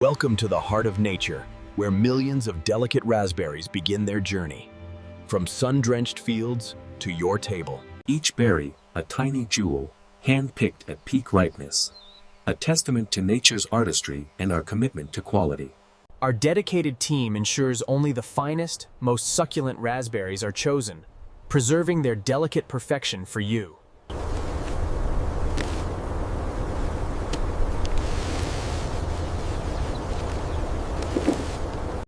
Welcome to the heart of nature, where millions of delicate raspberries begin their journey. From sun-drenched fields to your table. Each berry, a tiny jewel, hand-picked at peak ripeness. A testament to nature's artistry and our commitment to quality. Our dedicated team ensures only the finest, most succulent raspberries are chosen, preserving their delicate perfection for you.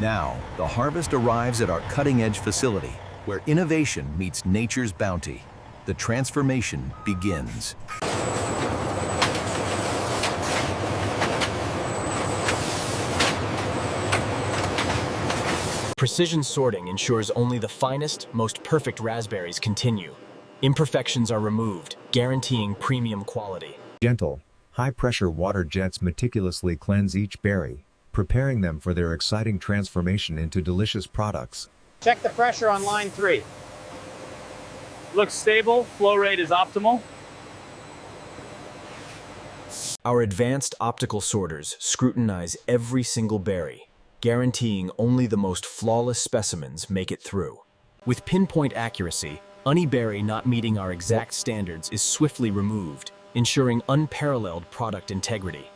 Now, the harvest arrives at our cutting-edge facility, where innovation meets nature's bounty. The transformation begins. Precision sorting ensures only the finest, most perfect raspberries continue. Imperfections are removed, guaranteeing premium quality. Gentle, high-pressure water jets meticulously cleanse each berry, preparing them for their exciting transformation into delicious products. Check the pressure on line 3. Looks stable, flow rate is optimal. Our advanced optical sorters scrutinize every single berry, guaranteeing only the most flawless specimens make it through. With pinpoint accuracy, any berry not meeting our exact standards is swiftly removed, ensuring unparalleled product integrity.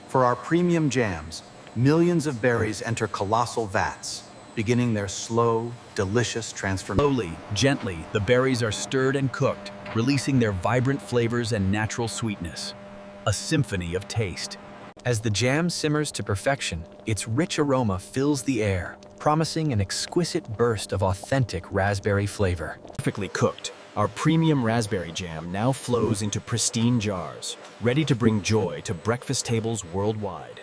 For our premium jams, millions of berries enter colossal vats, beginning their slow, delicious transformation. Slowly, gently, the berries are stirred and cooked, releasing their vibrant flavors and natural sweetness. A symphony of taste. As the jam simmers to perfection, its rich aroma fills the air, promising an exquisite burst of authentic raspberry flavor. Perfectly cooked, our premium raspberry jam now flows into pristine jars, ready to bring joy to breakfast tables worldwide.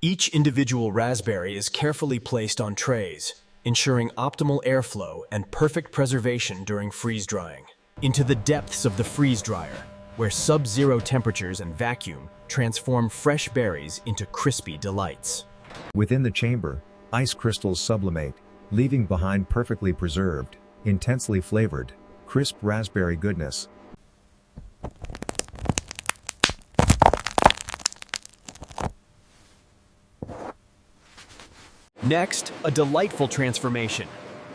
Each individual raspberry is carefully placed on trays, ensuring optimal airflow and perfect preservation during freeze drying. Into the depths of the freeze dryer, where sub-zero temperatures and vacuum transform fresh berries into crispy delights. Within the chamber, ice crystals sublimate, leaving behind perfectly preserved, intensely flavored, crisp raspberry goodness. Next, a delightful transformation.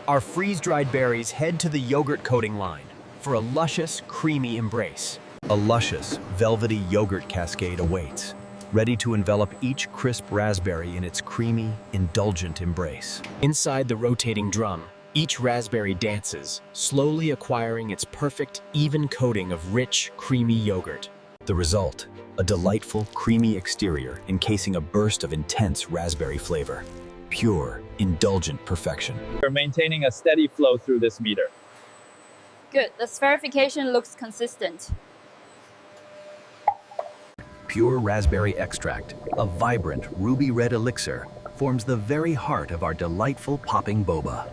Our freeze-dried berries head to the yogurt coating line for a luscious, creamy embrace. A luscious, velvety yogurt cascade awaits, ready to envelop each crisp raspberry in its creamy, indulgent embrace. Inside the rotating drum, each raspberry dances, slowly acquiring its perfect, even coating of rich, creamy yogurt. The result, a delightful, creamy exterior encasing a burst of intense raspberry flavor. Pure, indulgent perfection. We're maintaining a steady flow through this meter. Good, the spherification looks consistent. Pure raspberry extract, a vibrant ruby red elixir, forms the very heart of our delightful popping boba.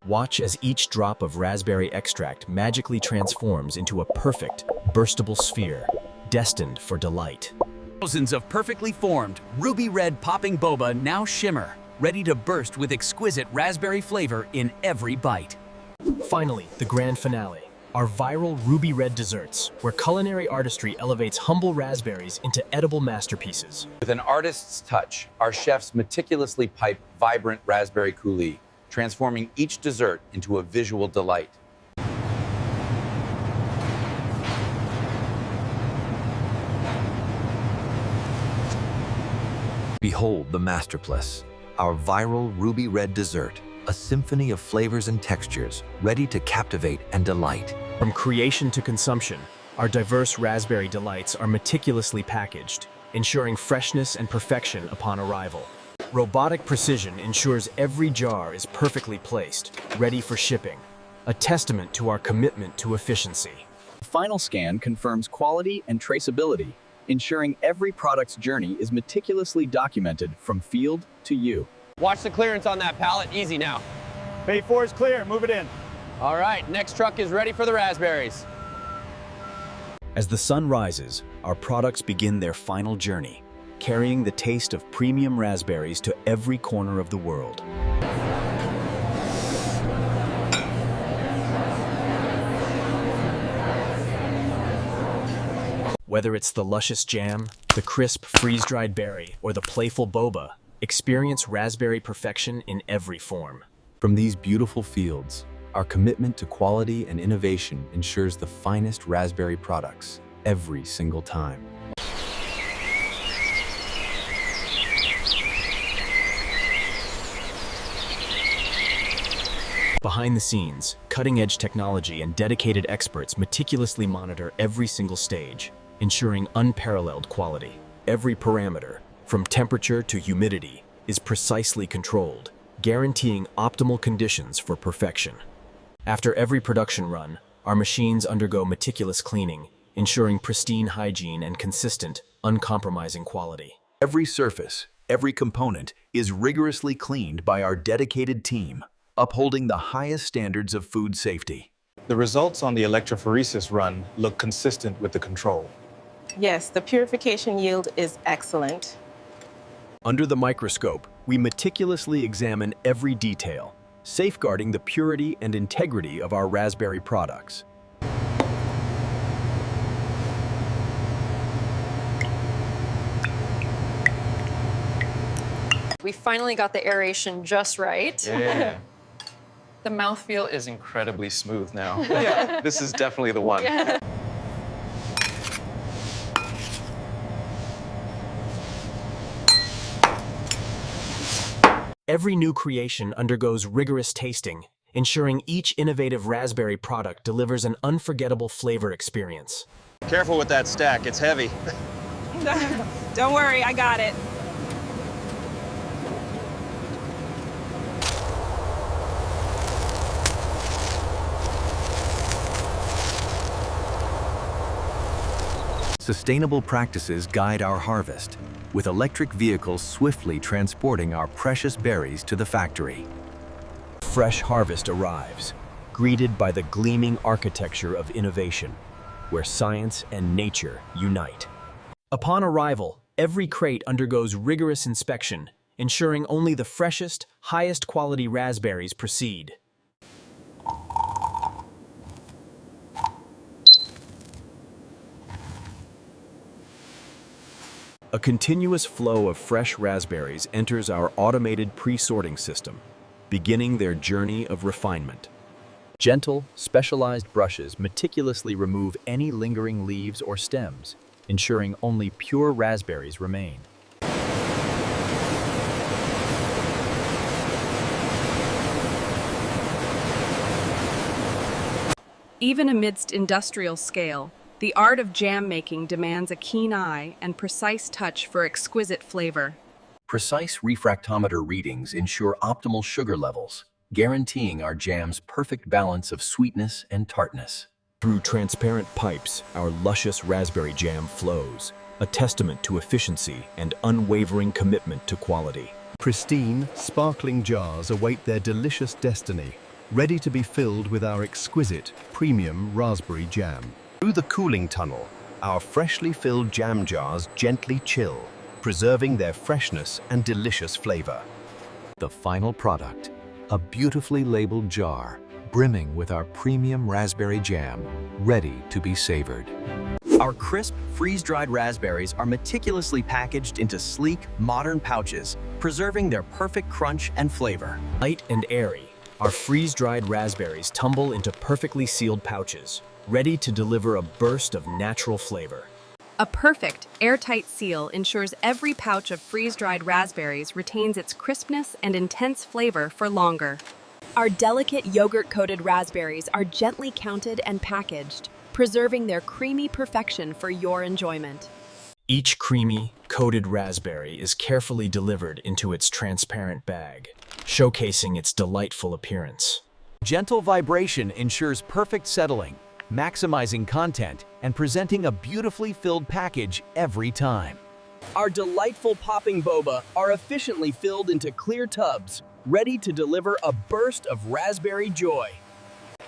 Watch as each drop of raspberry extract magically transforms into a perfect, burstable sphere, destined for delight. Thousands of perfectly formed, ruby red popping boba now shimmer, ready to burst with exquisite raspberry flavor in every bite. Finally, the grand finale. Our viral ruby red desserts, where culinary artistry elevates humble raspberries into edible masterpieces. With an artist's touch, our chefs meticulously pipe vibrant raspberry coulis, transforming each dessert into a visual delight. Behold the masterpiece, our viral ruby red dessert, a symphony of flavors and textures, ready to captivate and delight. From creation to consumption, our diverse raspberry delights are meticulously packaged, ensuring freshness and perfection upon arrival. Robotic precision ensures every jar is perfectly placed, ready for shipping, a testament to our commitment to efficiency. The final scan confirms quality and traceability, ensuring every product's journey is meticulously documented from field to you. Watch the clearance on that pallet, easy now. Bay 4 is clear, move it in. All right, next truck is ready for the raspberries. As the sun rises, our products begin their final journey, carrying the taste of premium raspberries to every corner of the world. Whether it's the luscious jam, the crisp freeze-dried berry, or the playful boba, experience raspberry perfection in every form. From these beautiful fields, our commitment to quality and innovation ensures the finest raspberry products every single time. Behind the scenes, cutting-edge technology and dedicated experts meticulously monitor every single stage, ensuring unparalleled quality. Every parameter, from temperature to humidity, is precisely controlled, guaranteeing optimal conditions for perfection. After every production run, our machines undergo meticulous cleaning, ensuring pristine hygiene and consistent, uncompromising quality. Every surface, every component is rigorously cleaned by our dedicated team, upholding the highest standards of food safety. The results on the electrophoresis run look consistent with the control. Yes, the purification yield is excellent. Under the microscope, we meticulously examine every detail, safeguarding the purity and integrity of our raspberry products. We finally got the aeration just right. Yeah. The mouthfeel is incredibly smooth now. Yeah, this is definitely the one. Yeah. Every new creation undergoes rigorous tasting, ensuring each innovative raspberry product delivers an unforgettable flavor experience. Careful with that stack, it's heavy. Don't worry, I got it. Sustainable practices guide our harvest, with electric vehicles swiftly transporting our precious berries to the factory. Fresh harvest arrives, greeted by the gleaming architecture of innovation, where science and nature unite. Upon arrival, every crate undergoes rigorous inspection, ensuring only the freshest, highest quality raspberries proceed. A continuous flow of fresh raspberries enters our automated pre-sorting system, beginning their journey of refinement. Gentle, specialized brushes meticulously remove any lingering leaves or stems, ensuring only pure raspberries remain. Even amidst industrial scale, the art of jam making demands a keen eye and precise touch for exquisite flavor. Precise refractometer readings ensure optimal sugar levels, guaranteeing our jam's perfect balance of sweetness and tartness. Through transparent pipes, our luscious raspberry jam flows, a testament to efficiency and unwavering commitment to quality. Pristine, sparkling jars await their delicious destiny, ready to be filled with our exquisite, premium raspberry jam. Through the cooling tunnel, our freshly filled jam jars gently chill, preserving their freshness and delicious flavor. The final product, a beautifully labeled jar, brimming with our premium raspberry jam, ready to be savored. Our crisp, freeze-dried raspberries are meticulously packaged into sleek, modern pouches, preserving their perfect crunch and flavor. Light and airy, our freeze-dried raspberries tumble into perfectly sealed pouches, ready to deliver a burst of natural flavor. A perfect, airtight seal ensures every pouch of freeze-dried raspberries retains its crispness and intense flavor for longer. Our delicate yogurt-coated raspberries are gently counted and packaged, preserving their creamy perfection for your enjoyment. Each creamy, coated raspberry is carefully delivered into its transparent bag, showcasing its delightful appearance. Gentle vibration ensures perfect settling, maximizing content and presenting a beautifully filled package every time. Our delightful popping boba are efficiently filled into clear tubs, ready to deliver a burst of raspberry joy.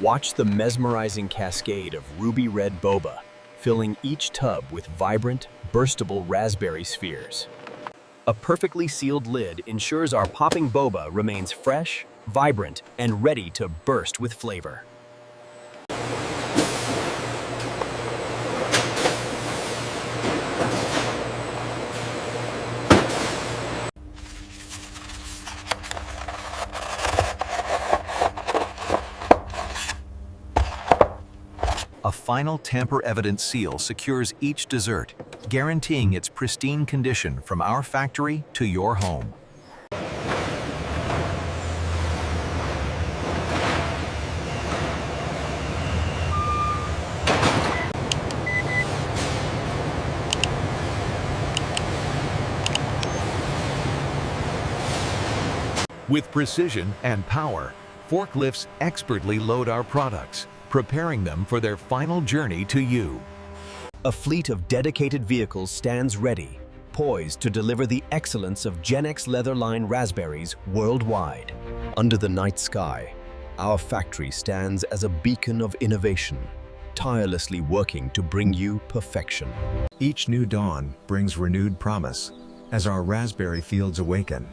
Watch the mesmerizing cascade of ruby red boba, filling each tub with vibrant, burstable raspberry spheres. A perfectly sealed lid ensures our popping boba remains fresh, vibrant, and ready to burst with flavor. A final tamper-evident seal secures each dessert, guaranteeing its pristine condition from our factory to your home. With precision and power, forklifts expertly load our products, preparing them for their final journey to you. A fleet of dedicated vehicles stands ready, poised to deliver the excellence of Gen X Leatherline raspberries worldwide. Under the night sky, our factory stands as a beacon of innovation, tirelessly working to bring you perfection. Each new dawn brings renewed promise, as our raspberry fields awaken,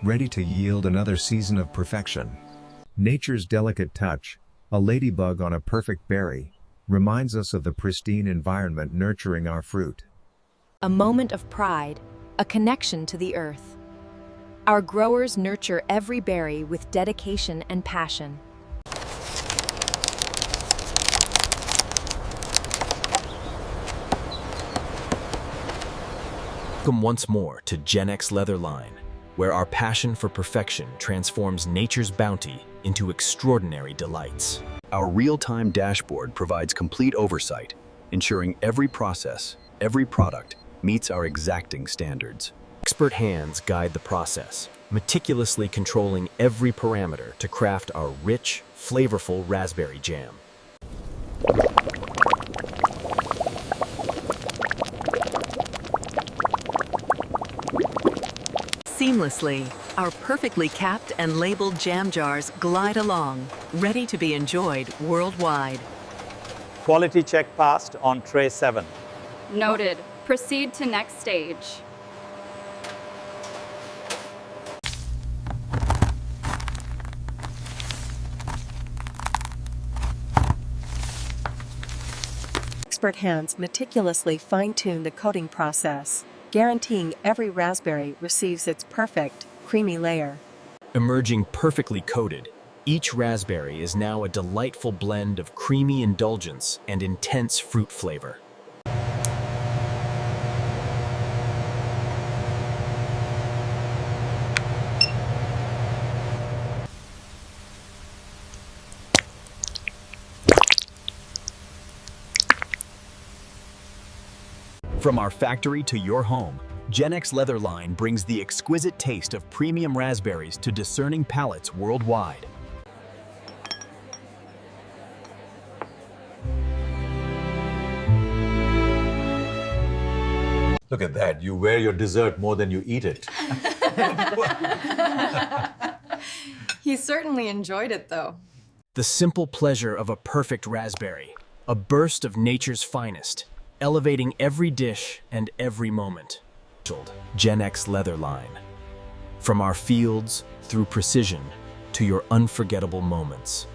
ready to yield another season of perfection. Nature's delicate touch, a ladybug on a perfect berry, reminds us of the pristine environment nurturing our fruit. A moment of pride, a connection to the earth. Our growers nurture every berry with dedication and passion. Welcome once more to Gen X Leatherline, where our passion for perfection transforms nature's bounty into extraordinary delights. Our real-time dashboard provides complete oversight, ensuring every process, every product meets our exacting standards. Expert hands guide the process, meticulously controlling every parameter to craft our rich, flavorful raspberry jam. Seamlessly, our perfectly capped and labeled jam jars glide along, ready to be enjoyed worldwide. Quality check passed on tray 7. Noted. Proceed to next stage. Expert hands meticulously fine-tune the coating process, guaranteeing every raspberry receives its perfect, creamy layer. Emerging perfectly coated, each raspberry is now a delightful blend of creamy indulgence and intense fruit flavor. From our factory to your home, Gen X Leatherline brings the exquisite taste of premium raspberries to discerning palates worldwide. Look at that, you wear your dessert more than you eat it. He certainly enjoyed it, though. The simple pleasure of a perfect raspberry, a burst of nature's finest, elevating every dish and every moment. Gen X Leatherline. From our fields, through precision, to your unforgettable moments.